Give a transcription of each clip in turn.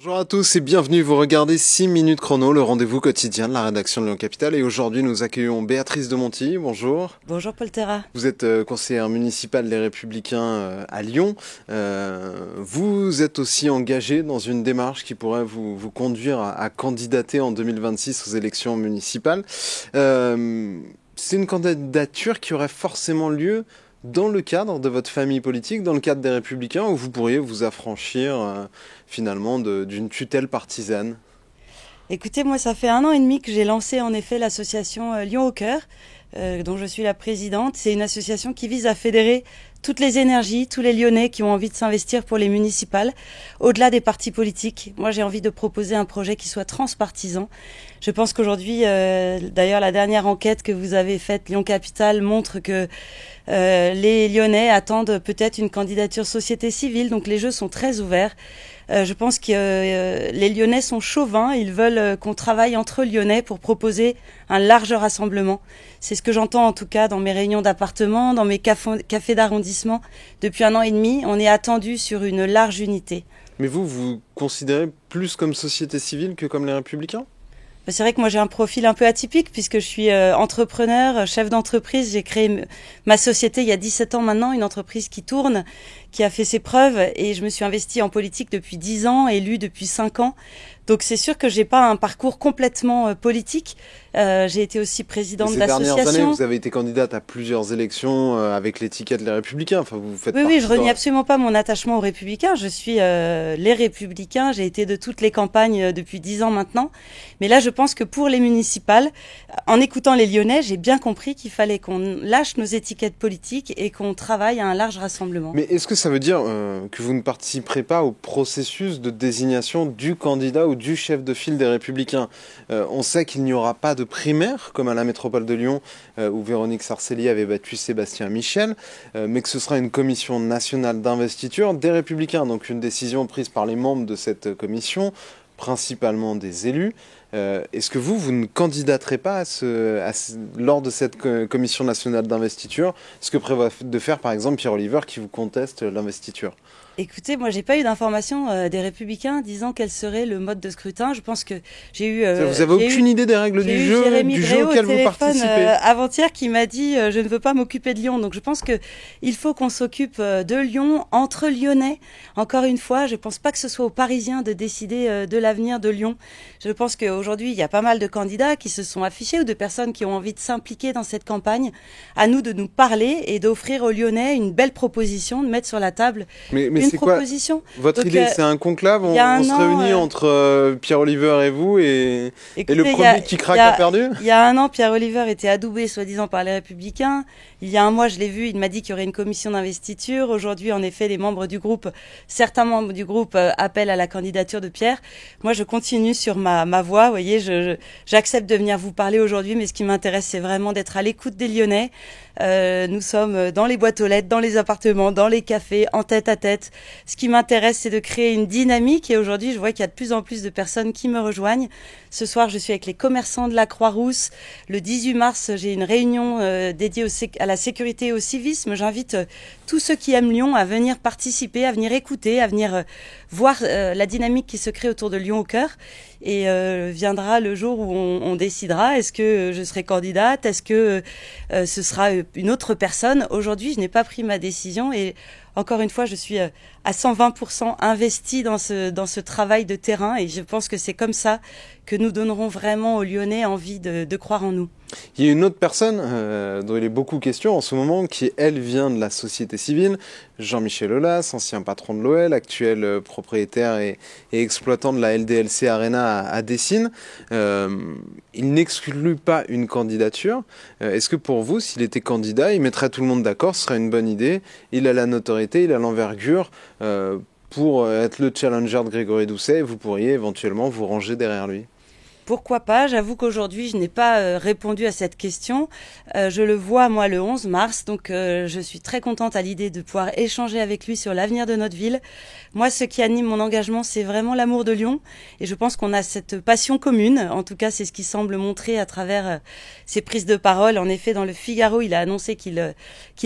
Bonjour à tous et bienvenue, vous regardez 6 minutes chrono, le rendez-vous quotidien de la rédaction de Lyon Capitale. Et aujourd'hui nous accueillons Béatrice de Montilly, bonjour. Bonjour Paul Terra. Vous êtes conseillère municipale des Républicains à Lyon. Vous êtes aussi engagée dans une démarche qui pourrait vous conduire à candidater en 2026 aux élections municipales. C'est une candidature qui aurait forcément lieu dans le cadre de votre famille politique, dans le cadre des Républicains, où vous pourriez vous affranchir finalement d'une tutelle partisane? Écoutez, moi ça fait 1 an et demi que j'ai lancé en effet l'association Lyon au cœur, dont je suis la présidente. C'est une association qui vise à fédérer toutes les énergies, tous les Lyonnais qui ont envie de s'investir pour les municipales, au-delà des partis politiques. Moi j'ai envie de proposer un projet qui soit transpartisan. Je pense qu'aujourd'hui, d'ailleurs la dernière enquête que vous avez faite, Lyon Capitale, montre que les Lyonnais attendent peut-être une candidature société civile, donc les jeux sont très ouverts. Je pense que les Lyonnais sont chauvins, ils veulent qu'on travaille entre Lyonnais pour proposer un large rassemblement. C'est ce que j'entends en tout cas dans mes réunions d'appartement, dans mes cafés d'arrondissement. Depuis 1 an et demi, on est attendu sur une large unité. Mais vous considérez plus comme société civile que comme les Républicains? C'est vrai que moi j'ai un profil un peu atypique puisque je suis entrepreneur, chef d'entreprise. J'ai créé ma société il y a 17 ans maintenant, une entreprise qui tourne, qui a fait ses preuves, et je me suis investie en politique depuis 10 ans, élue depuis 5 ans. Donc c'est sûr que j'ai pas un parcours complètement politique. J'ai été aussi présidente d'association. Ces dernières années, vous avez été candidate à plusieurs élections avec l'étiquette Les Républicains. Enfin, vous faites Oui, je renie absolument pas mon attachement aux Républicains. Je suis les Républicains. J'ai été de toutes les campagnes depuis 10 ans maintenant. Mais là, je pense que pour les municipales, en écoutant les Lyonnais, j'ai bien compris qu'il fallait qu'on lâche nos étiquettes politiques et qu'on travaille à un large rassemblement. Mais est-ce que ça veut dire que vous ne participerez pas au processus de désignation du candidat ou du chef de file des Républicains? On sait qu'il n'y aura pas de primaire, comme à la métropole de Lyon, où Véronique Sarcelli avait battu Sébastien Michel, mais que ce sera une commission nationale d'investiture des Républicains, donc une décision prise par les membres de cette commission, principalement des élus. Est-ce que vous ne candidaterez pas lors de cette commission nationale d'investiture, ce que prévoit de faire par exemple Pierre Oliver qui vous conteste l'investiture? Écoutez, moi, j'ai pas eu d'information des Républicains disant quel serait le mode de scrutin. Je pense que j'ai eu. Vous avez aucune idée des règles du jeu auquel vous participez? Avant-hier, qui m'a dit je ne veux pas m'occuper de Lyon. Donc, je pense que il faut qu'on s'occupe de Lyon entre Lyonnais. Encore une fois, je pense pas que ce soit aux Parisiens de décider de l'avenir de Lyon. Je pense qu'aujourd'hui, il y a pas mal de candidats qui se sont affichés ou de personnes qui ont envie de s'impliquer dans cette campagne. À nous de nous parler et d'offrir aux Lyonnais une belle proposition, de mettre sur la table. Mais c'est quoi votre idée? C'est un conclave? On se réunit entre Pierre Oliver et vous et le premier qui craque a perdu? Il y a 1 an, Pierre Oliver était adoubé, soi-disant, par les Républicains. Il y a 1 mois, je l'ai vu, il m'a dit qu'il y aurait une commission d'investiture. Aujourd'hui, en effet, certains membres du groupe appellent à la candidature de Pierre. Moi, je continue sur ma voie. Vous voyez, j'accepte de venir vous parler aujourd'hui, mais ce qui m'intéresse, c'est vraiment d'être à l'écoute des Lyonnais. Nous sommes dans les boîtes aux lettres, dans les appartements, dans les cafés, en tête à tête. Ce qui m'intéresse, c'est de créer une dynamique, et aujourd'hui, je vois qu'il y a de plus en plus de personnes qui me rejoignent. Ce soir, je suis avec les commerçants de la Croix-Rousse. Le 18 mars, j'ai une réunion dédiée à la sécurité et au civisme. J'invite tous ceux qui aiment Lyon à venir participer, à venir écouter, à venir voir la dynamique qui se crée autour de Lyon au cœur. Et viendra le jour où on décidera, est-ce que je serai candidate, est-ce que ce sera une autre personne. Aujourd'hui, je n'ai pas pris ma décision, et encore une fois, je suis à 120% investie dans ce travail de terrain, et je pense que c'est comme ça que nous donnerons vraiment aux Lyonnais envie de croire en nous. Il y a une autre personne dont il est beaucoup question en ce moment, qui elle vient de la société civile, Jean-Michel Aulas, ancien patron de l'OL, actuel propriétaire et exploitant de la LDLC Arena à Dessines. Il n'exclut pas une candidature. Est-ce que pour vous, s'il était candidat, il mettrait tout le monde d'accord, ce serait une bonne idée? Il a la notoriété, il a l'envergure pour être le challenger de Grégory Doucet, et vous pourriez éventuellement vous ranger derrière lui. Pourquoi pas? J'avoue qu'aujourd'hui, je n'ai pas répondu à cette question. Je le vois, moi, le 11 mars, donc je suis très contente à l'idée de pouvoir échanger avec lui sur l'avenir de notre ville. Moi, ce qui anime mon engagement, c'est vraiment l'amour de Lyon, et je pense qu'on a cette passion commune. En tout cas, c'est ce qui semble montrer à travers ses prises de parole. En effet, dans le Figaro, il a annoncé qu'il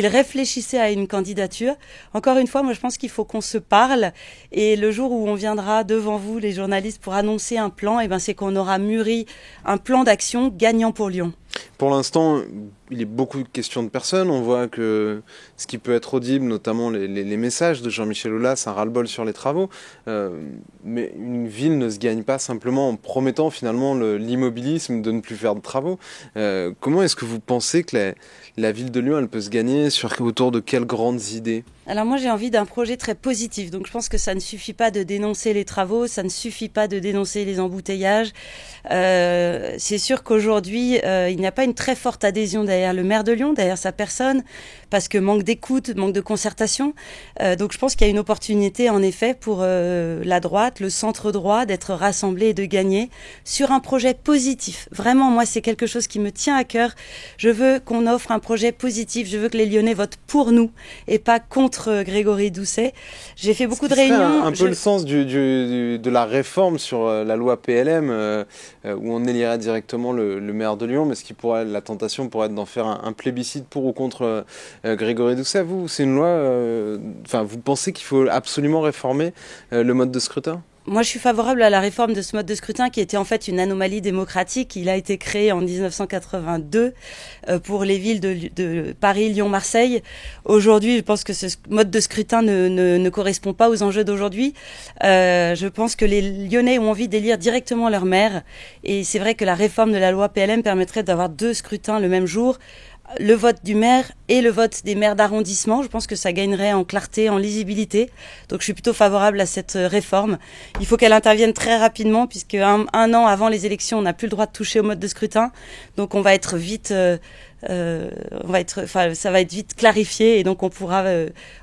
réfléchissait à une candidature. Encore une fois, moi, je pense qu'il faut qu'on se parle, et le jour où on viendra devant vous, les journalistes, pour annoncer un plan, et ben, c'est qu'on aura mûri un plan d'action gagnant pour Lyon. Pour l'instant, il est beaucoup de questions de personnes. On voit que ce qui peut être audible, notamment les messages de Jean-Michel Aulas, c'est un ras-le-bol sur les travaux. Mais une ville ne se gagne pas simplement en promettant finalement l'immobilisme de ne plus faire de travaux. Comment est-ce que vous pensez que la ville de Lyon, elle peut se gagner autour de quelles grandes idées ? Alors moi j'ai envie d'un projet très positif, donc je pense que ça ne suffit pas de dénoncer les travaux, ça ne suffit pas de dénoncer les embouteillages. C'est sûr qu'aujourd'hui il n'y a pas une très forte adhésion derrière le maire de Lyon, derrière sa personne, parce que manque d'écoute, manque de concertation. Donc je pense qu'il y a une opportunité en effet pour la droite, le centre droit, d'être rassemblés et de gagner sur un projet positif. Vraiment, moi c'est quelque chose qui me tient à cœur. Je veux qu'on offre un projet positif, je veux que les Lyonnais votent pour nous et pas contre Grégory Doucet. J'ai fait beaucoup de réunions. Un peu le sens de la réforme sur la loi PLM, où on élirait directement le maire de Lyon, mais la tentation pourrait être d'en faire un plébiscite pour ou contre Grégory Doucet. C'est une loi. Vous pensez qu'il faut absolument réformer le mode de scrutin ? Moi, je suis favorable à la réforme de ce mode de scrutin qui était en fait une anomalie démocratique. Il a été créé en 1982 pour les villes de Paris, Lyon, Marseille. Aujourd'hui, je pense que ce mode de scrutin ne correspond pas aux enjeux d'aujourd'hui. Je pense que les Lyonnais ont envie d'élire directement leur maire. Et c'est vrai que la réforme de la loi PLM permettrait d'avoir 2 scrutins le même jour. Le vote du maire et le vote des maires d'arrondissement. Je pense que ça gagnerait en clarté, en lisibilité. Donc je suis plutôt favorable à cette réforme. Il faut qu'elle intervienne très rapidement puisque un an avant les élections, on n'a plus le droit de toucher au mode de scrutin. Donc on va être vite... ça va être vite clarifié et donc on pourra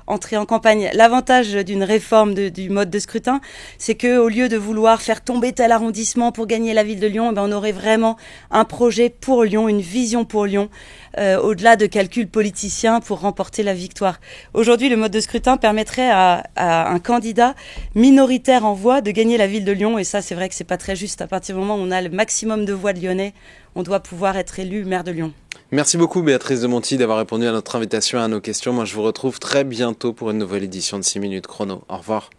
entrer en campagne. L'avantage d'une réforme du mode de scrutin, c'est que au lieu de vouloir faire tomber tel arrondissement pour gagner la ville de Lyon, on aurait vraiment un projet pour Lyon, une vision pour Lyon, au-delà de calculs politiciens pour remporter la victoire. Aujourd'hui, le mode de scrutin permettrait à un candidat minoritaire en voix de gagner la ville de Lyon et ça, c'est vrai que c'est pas très juste. À partir du moment où on a le maximum de voix de Lyonnais, on doit pouvoir être élu maire de Lyon. Merci beaucoup Béatrice de Monti d'avoir répondu à notre invitation et à nos questions. Moi je vous retrouve très bientôt pour une nouvelle édition de 6 minutes chrono. Au revoir.